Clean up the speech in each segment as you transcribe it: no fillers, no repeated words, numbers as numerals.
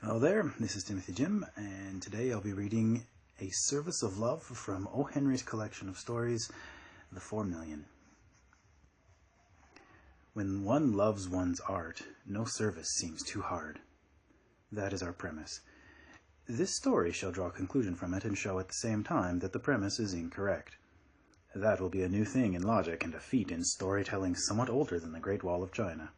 Hello there, this is Timothy Jim, and today I'll be reading A Service of Love from O. Henry's collection of stories, The 4,000,000. When one loves one's art, no service seems too hard. That is our premise. This story shall draw a conclusion from it and show at the same time that the premise is incorrect. That will be a new thing in logic and a feat in storytelling somewhat older than the Great Wall of China.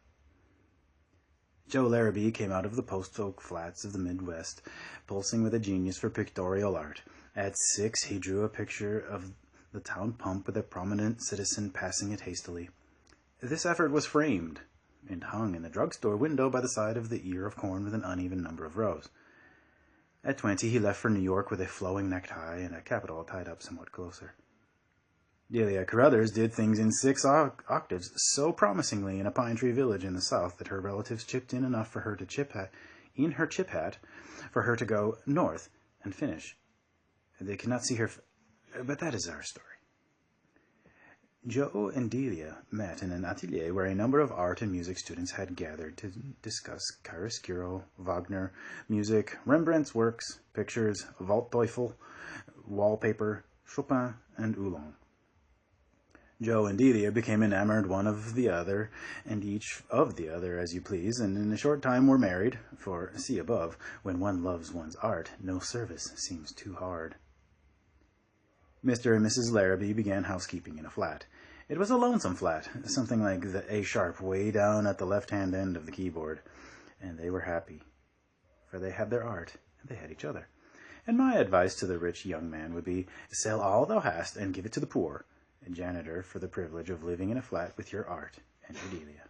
Joe Larrabee came out of the post-oak flats of the Midwest, pulsing with a genius for pictorial art. At 6, he drew a picture of the town pump with a prominent citizen passing it hastily. This effort was framed and hung in the drugstore window by the side of the ear of corn with an uneven number of rows. At 20, he left for New York with a flowing necktie and a capital tied up somewhat closer. Delia Carruthers did things in 6 octaves so promisingly in a pine tree village in the South that her relatives chipped in enough for her to chip hat for her to go north and finish. They could not see her, but that is our story. Joe and Delia met in an atelier where a number of art and music students had gathered to discuss chiaroscuro, Wagner, music, Rembrandt's works, pictures, Waldteufel, wallpaper, Chopin, and Oolong. Joe and Delia became enamored one of the other, and each of the other as you please, and in a short time were married, for, see above, when one loves one's art, no service seems too hard. Mr. and Mrs. Larrabee began housekeeping in a flat. It was a lonesome flat, something like the A sharp way down at the left-hand end of the keyboard, and they were happy, for they had their art, and they had each other. And my advice to the rich young man would be, sell all thou hast and give it to the poor, a janitor for the privilege of living in a flat with your art and your Delia.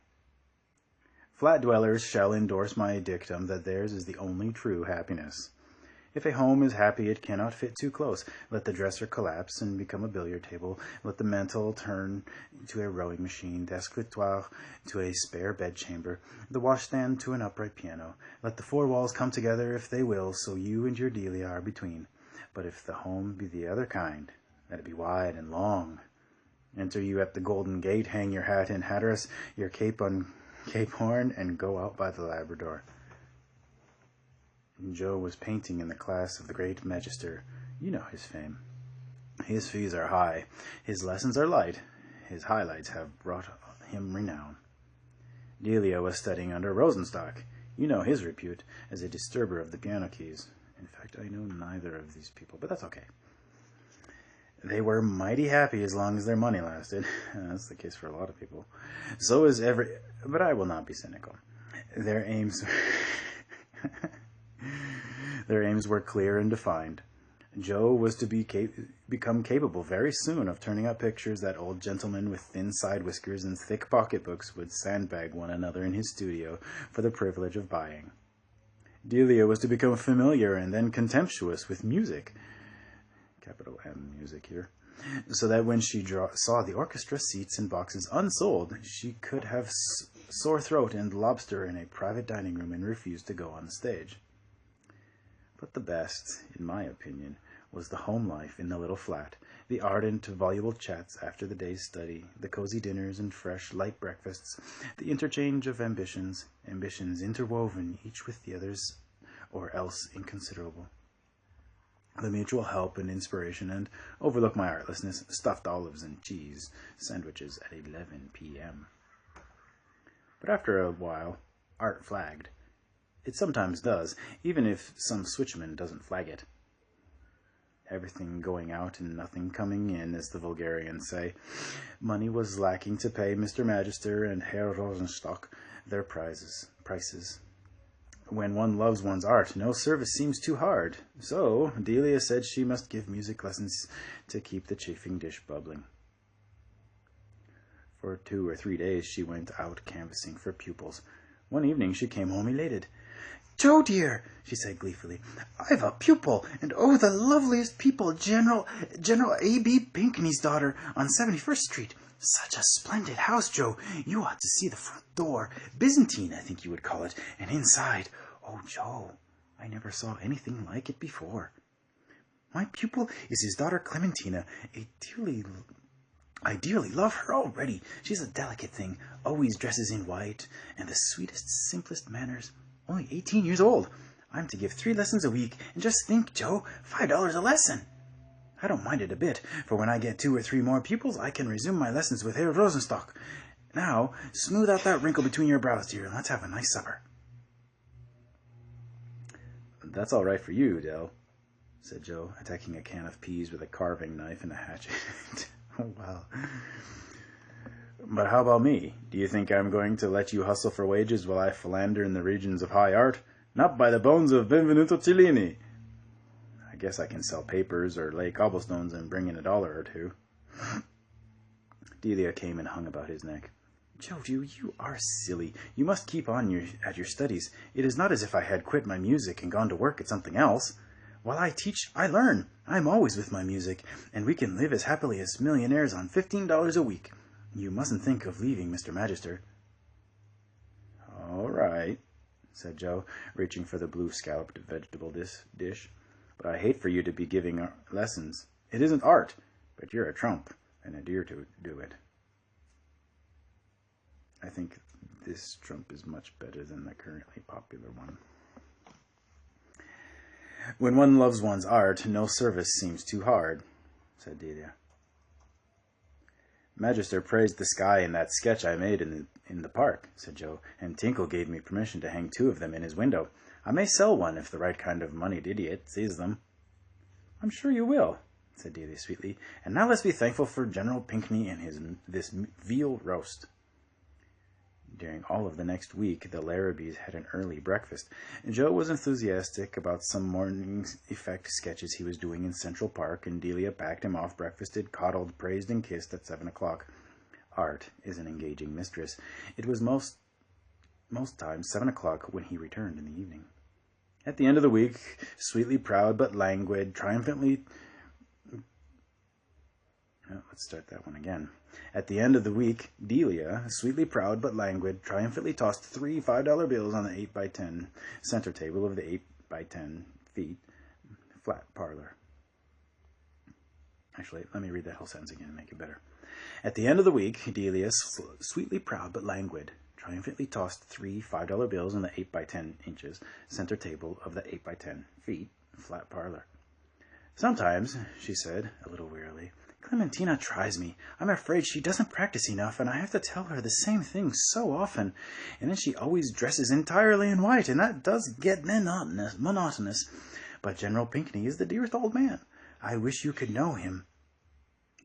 Flat dwellers shall endorse my dictum that theirs is the only true happiness. If a home is happy, it cannot fit too close. Let the dresser collapse and become a billiard table. Let the mantel turn to a rowing machine, the escritoire to a spare bedchamber, the washstand to an upright piano. Let the 4 walls come together if they will, so you and your Delia are between. But if the home be the other kind, let it be wide and long. Enter you at the Golden Gate, hang your hat in Hatteras, your cape on Cape Horn, and go out by the Labrador. Joe was painting in the class of the great Magister. You know his fame. His fees are high. His lessons are light. His highlights have brought him renown. Delia was studying under Rosenstock. You know his repute as a disturber of the piano keys. In fact, I know neither of these people, but that's okay. They were mighty happy as long as their money lasted. That's the case for a lot of people. So is but I will not be cynical. Their aims were clear and defined. Joe was to become capable very soon of turning up pictures that old gentlemen with thin side whiskers and thick pocketbooks would sandbag one another in his studio for the privilege of buying. Delia was to become familiar and then contemptuous with music. Capital M music here, so that when she saw the orchestra seats and boxes unsold, she could have sore throat and lobster in a private dining room and refuse to go on the stage. But the best, in my opinion, was the home life in the little flat, the ardent, voluble chats after the day's study, the cozy dinners and fresh, light breakfasts, the interchange of ambitions interwoven each with the others, or else inconsiderable. The mutual help and inspiration, and, overlook my artlessness, stuffed olives and cheese, sandwiches at 11 p.m. But after a while, art flagged. It sometimes does, even if some switchman doesn't flag it. Everything going out and nothing coming in, as the vulgarians say. Money was lacking to pay Mr. Magister and Herr Rosenstock their prices. When one loves one's art, no service seems too hard. So, Delia said she must give music lessons to keep the chafing dish bubbling. For 2 or 3 days she went out canvassing for pupils. One evening she came home elated. "Joe, dear," she said gleefully, "I've a pupil, and oh, the loveliest people, General A.B. Pinckney's daughter on 71st Street. Such a splendid house, Joe. You ought to see the front door. Byzantine, I think you would call it. And inside, oh, Joe, I never saw anything like it before. My pupil is his daughter Clementina. I dearly love her already. She's a delicate thing, always dresses in white, and the sweetest, simplest manners. Only 18 years old. I'm to give 3 lessons a week, and just think, Joe, $5 a lesson. I don't mind it a bit, for when I get 2 or 3 more pupils, I can resume my lessons with Herr Rosenstock. Now, smooth out that wrinkle between your brows, dear, and let's have a nice supper. That's all right for you, Dell, said Joe, attacking a can of peas with a carving knife and a hatchet. Oh, wow. But how about me? Do you think I'm going to let you hustle for wages while I philander in the regions of high art? Not by the bones of Benvenuto Cellini. I guess I can sell papers or lay cobblestones and bring in $1 or 2. Delia came and hung about his neck. Joe, you are silly. You must keep on at your studies. It is not as if I had quit my music and gone to work at something else. While I teach, I learn. I'm always with my music, and we can live as happily as millionaires on $15 a week. You mustn't think of leaving, Mr. Magister. All right, said Joe, reaching for the blue scalloped vegetable dish. But I hate for you to be giving lessons. It isn't art, but you're a trump, and a dear to do it. I think this trump is much better than the currently popular one. When one loves one's art, no service seems too hard, said Delia. Magister praised the sky in that sketch I made in the park, said Joe, and Tinkle gave me permission to hang 2 of them in his window. I may sell one if the right kind of moneyed idiot sees them. I'm sure you will, said Delia sweetly. And now let's be thankful for General Pinckney and this veal roast. During all of the next week, the Larrabees had an early breakfast, and Joe was enthusiastic about some morning effect sketches he was doing in Central Park, and Delia packed him off, breakfasted, coddled, praised, and kissed at 7 o'clock. Art is an engaging mistress. It was most times 7 o'clock when he returned in the evening. At the end of the week, sweetly proud but languid, triumphantly... let's start that one again. At the end of the week, Delia, sweetly proud but languid, triumphantly tossed 3 $5 bills on the 8x10 center table of the 8x10 feet flat parlor. Actually, let me read that whole sentence again and make it better. At the end of the week, Delia, sweetly proud but languid, triumphantly tossed 3 $5 bills on the 8x10 inches center table of the 8x10 feet flat parlor. Sometimes, she said, a little wearily, Clementina tries me. I'm afraid she doesn't practice enough, and I have to tell her the same thing so often. And then she always dresses entirely in white, and that does get monotonous. But General Pinckney is the dearest old man. I wish you could know him.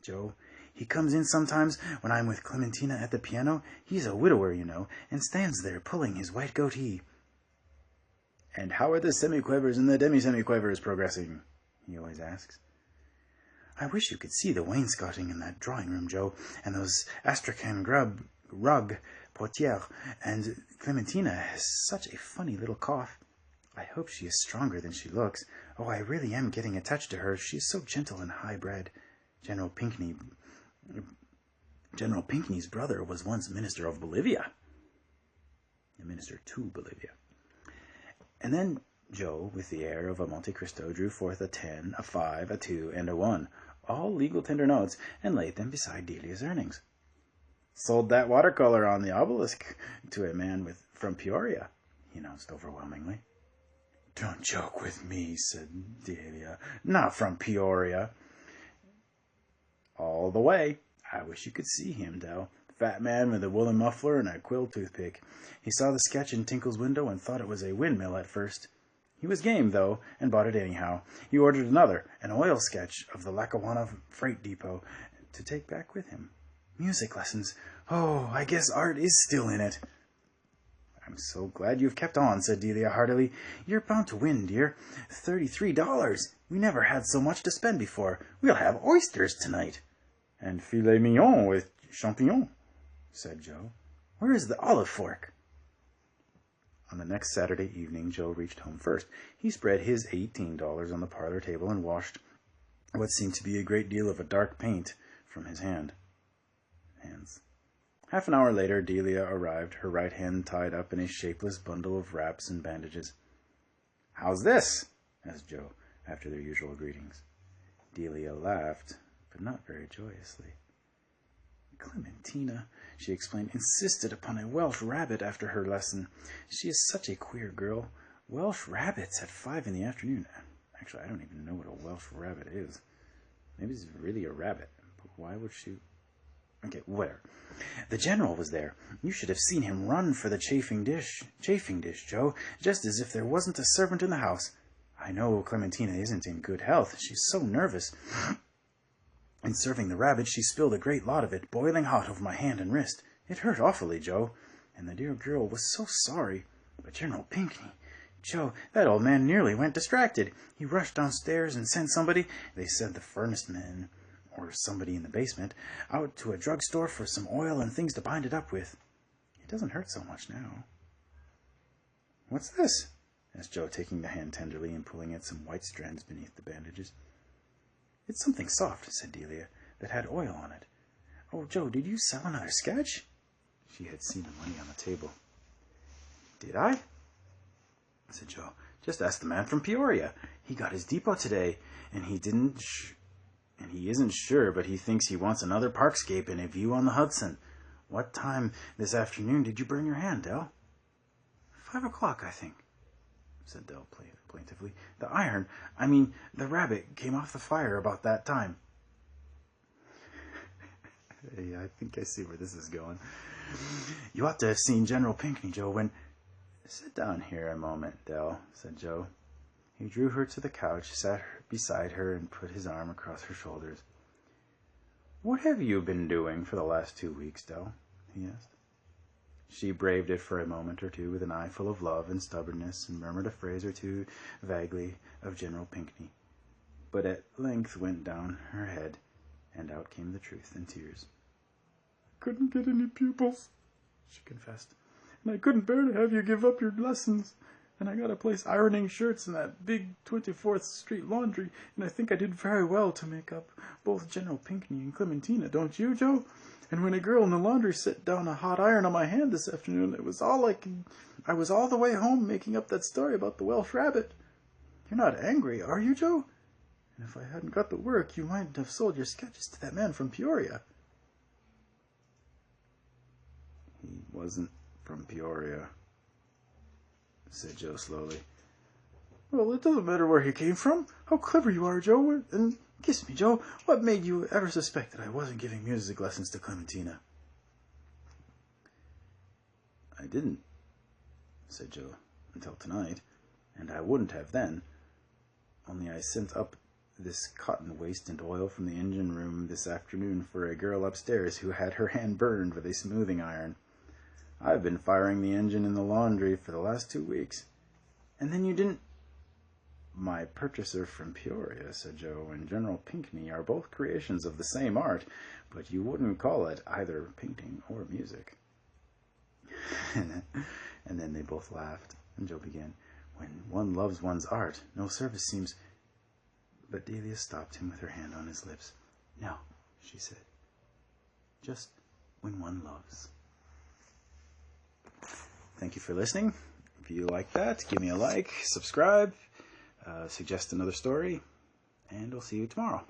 Joe, he comes in sometimes when I'm with Clementina at the piano. He's a widower, you know, and stands there pulling his white goatee. And how are the semiquavers and the demi-semiquavers progressing? He always asks. I wish you could see the wainscoting in that drawing-room, Joe, and those Astrakhan rug portières, and Clementina has such a funny little cough. I hope she is stronger than she looks. Oh, I really am getting attached to her. She is so gentle and high-bred. General Pinckney's brother was once minister of Bolivia. A minister to Bolivia. And then Joe, with the air of a Monte Cristo, drew forth a 10, a 5, a 2, and a 1, all legal tender notes, and laid them beside Delia's earnings. Sold that watercolor on the obelisk to a man from Peoria, he announced overwhelmingly. Don't joke with me, said Delia. Not from Peoria. All the way. I wish you could see him, Dell. Fat man with a woolen muffler and a quill toothpick. He saw the sketch in Tinkle's window and thought it was a windmill at first. He was game, though, and bought it anyhow. He ordered another, an oil sketch of the Lackawanna freight depot, to take back with him. Music lessons. Oh, I guess art is still in it. I'm so glad you've kept on, said Delia heartily. You're bound to win, dear. $33. We never had so much to spend before. We'll have oysters tonight. And filet mignon with champignons, said Joe. Where is the olive fork? On the next Saturday evening, Joe reached home first. He spread his $18 on the parlor table and washed what seemed to be a great deal of a dark paint from his hands. Half an hour later, Delia arrived, her right hand tied up in a shapeless bundle of wraps and bandages. How's this? asked Joe, after their usual greetings. Delia laughed, but not very joyously. Clementina, she explained, insisted upon a Welsh rabbit after her lesson. She is such a queer girl. Welsh rabbits at 5 in the afternoon. Actually, I don't even know what a Welsh rabbit is. Maybe it's really a rabbit. But why would she... Okay, whatever. The general was there. You should have seen him run for the chafing dish, Joe, just as if there wasn't a servant in the house. I know Clementina isn't in good health. She's so nervous. In serving the rabbit, she spilled a great lot of it, boiling hot over my hand and wrist. It hurt awfully, Joe, and the dear girl was so sorry. But General Pinckney, Joe, that old man nearly went distracted. He rushed downstairs and sent somebody, they said the furnace man, or somebody in the basement, out to a drugstore for some oil and things to bind it up with. It doesn't hurt so much now. What's this? Asked Joe, taking the hand tenderly and pulling at some white strands beneath the bandages. It's something soft, said Delia, that had oil on it. Oh, Joe, did you sell another sketch? She had seen the money on the table. Did I? Said Joe. Just ask the man from Peoria. He got his depot today, and he isn't sure, but he thinks he wants another parkscape and a view on the Hudson. What time this afternoon did you burn your hand, Dell? 5 o'clock, I think, said Dell plaintively. The rabbit came off the fire about that time. Yeah, I think I see where this is going. You ought to have seen General Pinckney, Joe, when... Sit down here a moment, Dell, said Joe. He drew her to the couch, sat beside her, and put his arm across her shoulders. What have you been doing for the last 2 weeks, Dell? He asked. She braved it for a moment or two with an eye full of love and stubbornness, and murmured a phrase or two vaguely of General Pinckney, but at length went down her head, and out came the truth in tears. I couldn't get any pupils, she confessed, and I couldn't bear to have you give up your lessons, and I got a place ironing shirts in that big 24th Street laundry, and I think I did very well to make up both General Pinckney and Clementina, don't you, Joe? And when a girl in the laundry set down a hot iron on my hand this afternoon, it was all I was all the way home making up that story about the Welsh rabbit. You're not angry, are you, Joe? And if I hadn't got the work, you mightn't have sold your sketches to that man from Peoria. He wasn't from Peoria, said Joe slowly. Well, it doesn't matter where he came from. How clever you are, Joe. And kiss me, Joe. What made you ever suspect that I wasn't giving music lessons to Clementina? I didn't, said Joe, until tonight, and I wouldn't have then. Only I sent up this cotton waste and oil from the engine room this afternoon for a girl upstairs who had her hand burned with a smoothing iron. I've been firing the engine in the laundry for the last 2 weeks. And then you didn't... My purchaser from Peoria, said Joe, and General Pinckney are both creations of the same art, but you wouldn't call it either painting or music. And then they both laughed, and Joe began, When one loves one's art, no service seems... But Delia stopped him with her hand on his lips. No, she said, just when one loves. Thank you for listening. If you like that, give me a like, subscribe, suggest another story, and I'll see you tomorrow.